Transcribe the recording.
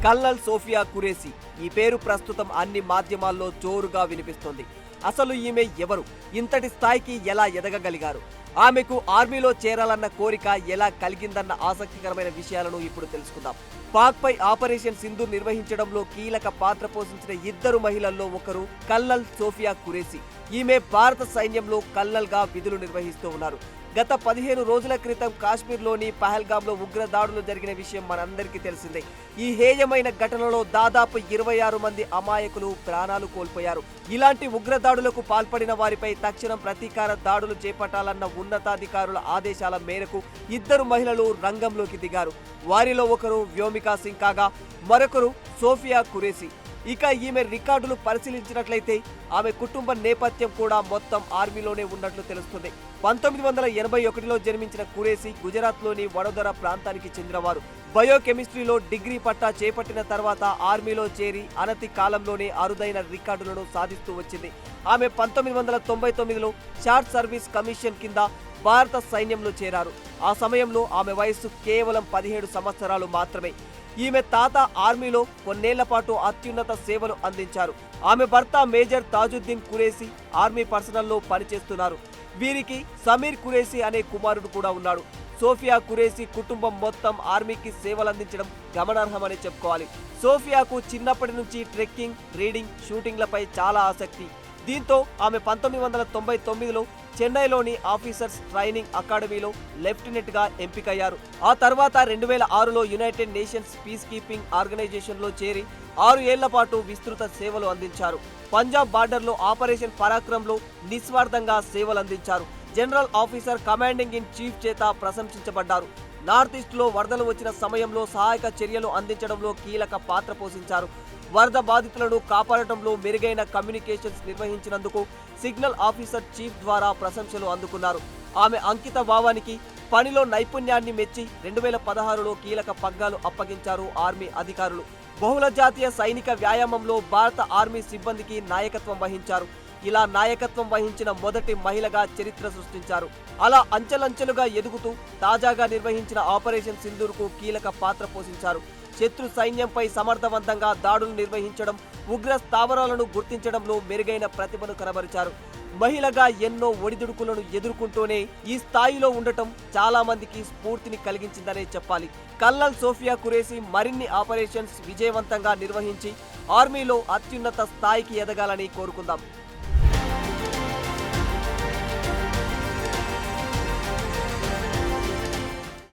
Colonel Sophia Qureshi ఈ పేరు ప్రస్తుతం అన్ని మాధ్యమాల్లో జోరుగా వినిపిస్తోంది. అసలు ఈమె ఎవరు? ఇంతటి స్థాయికి ఎలా ఎదగగలిగారు? ఆమెకు ఆర్మీలో చేరాలన్న కోరిక ఎలా కలిగిందన్న ఆసక్తికరమైన విషయాలను ఇప్పుడు తెలుసుకుందాం. పాక్పై ఆపరేషన్ సింధూర్ నిర్వహించడంలో కీలక పాత్ర పోషించిన ఇద్దరు మహిళల్లో ఒకరు కల్నల్ సోఫియా ఖురేషీ. ఈమె భారత సైన్యంలో కల్నల్గా విధులు నిర్వహిస్తూ ఉన్నారు. గత 15 రోజుల క్రితం కాశ్మీర్లోని పహల్గామ్లో ఉగ్ర దాడులు జరిగిన విషయం మనందరికీ తెలిసిందే. ఈ హేయమైన ఘటనలో దాదాపు 26 మంది అమాయకులు ప్రాణాలు కోల్పోయారు. ఇలాంటి ఉగ్ర దాడులకు పాల్పడిన వారిపై తక్షణం ప్రతీకార దాడులు చేపట్టాలన్న ఉన్నతాధికారుల ఆదేశాల మేరకు ఇద్దరు మహిళలు రంగంలోకి దిగారు. వారిలో ఒకరు వ్యోమికా సింగ్ కాగా మరొకరు సోఫియా ఖురేషీ. ఇక ఈమె రికార్డులు పరిశీలించినట్లయితే ఆమె కుటుంబ నేపథ్యం కూడా మొత్తం ఆర్మీలోనే ఉన్నట్లు తెలుస్తుంది. 1981లో జన్మించిన ఖురేషీ గుజరాత్లోని వడోదర ప్రాంతానికి చెందినవారు. బయోకెమిస్ట్రీలో డిగ్రీ పట్టా చేపట్టిన తర్వాత ఆర్మీలో చేరి అనతి కాలంలోనే అరుదైన రికార్డులను సాధిస్తూ వచ్చింది. ఆమె 1999లో షార్ట్ సర్వీస్ కమిషన్ కింద భారత సైన్యంలో చేరారు. ఆ సమయంలో ఆమె వయస్సు కేవలం 17 సంవత్సరాలు మాత్రమే. ఈమె తాత ఆర్మీలో కొన్నేళ్ల పాటు అత్యున్నత సేవలు అందించారు. ఆమె భర్త మేజర్ తాజుద్దీన్ ఖురేషీ ఆర్మీ పర్సనల్లో పనిచేస్తున్నారు. వీరికి సమీర్ ఖురేషీ అనే కుమారుడు కూడా ఉన్నాడు. సోఫియా ఖురేషీ కుటుంబం మొత్తం ఆర్మీకి సేవలందించడం గమనార్హమని చెప్పుకోవాలి. సోఫియాకు చిన్నప్పటి నుంచి ట్రెక్కింగ్, రీడింగ్, షూటింగ్లపై చాలా ఆసక్తి. దీంతో ఆమె 1999లో చెన్నైలోని ఆఫీసర్స్ ట్రైనింగ్ అకాడమీలో లెఫ్టినెంట్గా ఎంపికయ్యారు. ఆ తర్వాత 2006లో యునైటెడ్ నేషన్స్ పీస్ కీపింగ్ ఆర్గనైజేషన్లో చేరి 6 ఏళ్ల పాటు విస్తృత సేవలు అందించారు. పంజాబ్ బార్డర్లో ఆపరేషన్ పరాక్రమ్లో నిస్వార్థంగా సేవలందించారు. General officer commanding in chief చేత ప్రశంసించబడ్డారు. నార్త్ ఈస్ట్లో వరదలు వచ్చిన సమయంలో సహాయక చర్యలు అందించడంలో కీలక పాత్ర పోషించారు. వరద బాధితులను కాపాడటంలో మెరుగైన కమ్యూనికేషన్స్ నిర్వహించినందుకు సిగ్నల్ ఆఫీసర్ చీఫ్ ద్వారా ప్రశంసలు అందుకున్నారు. ఆమె అంకిత భావానికి, పనిలో నైపుణ్యాన్ని మెచ్చి 2016లో కీలక పగ్గాలు అప్పగించారు ఆర్మీ అధికారులు. బహుళ జాతీయ సైనిక వ్యాయామంలో భారత ఆర్మీ సిబ్బందికి నాయకత్వం వహించారు. ఇలా నాయకత్వం వహించిన మొదటి మహిళగా చరిత్ర సృష్టించారు. అలా అంచెలంచెలుగా ఎదుగుతూ తాజాగా నిర్వహించిన ఆపరేషన్ సింధూర్కు కీలక పాత్ర పోషించారు. శత్రు సైన్యంపై సమర్థవంతంగా దాడులు నిర్వహించడం, ఉగ్ర స్థావరాలను గుర్తించడంలో మెరుగైన ప్రతిభను కనబరిచారు. మహిళగా ఎన్నో ఒడిదుడుకులను ఎదుర్కొంటూనే ఈ స్థాయిలో ఉండటం చాలా మందికి స్ఫూర్తిని కలిగించిందనే చెప్పాలి. కల్నల్ సోఫియా ఖురేషీ మరిన్ని ఆపరేషన్స్ విజయవంతంగా నిర్వహించి ఆర్మీలో అత్యున్నత స్థాయికి ఎదగాలని కోరుకుందాం.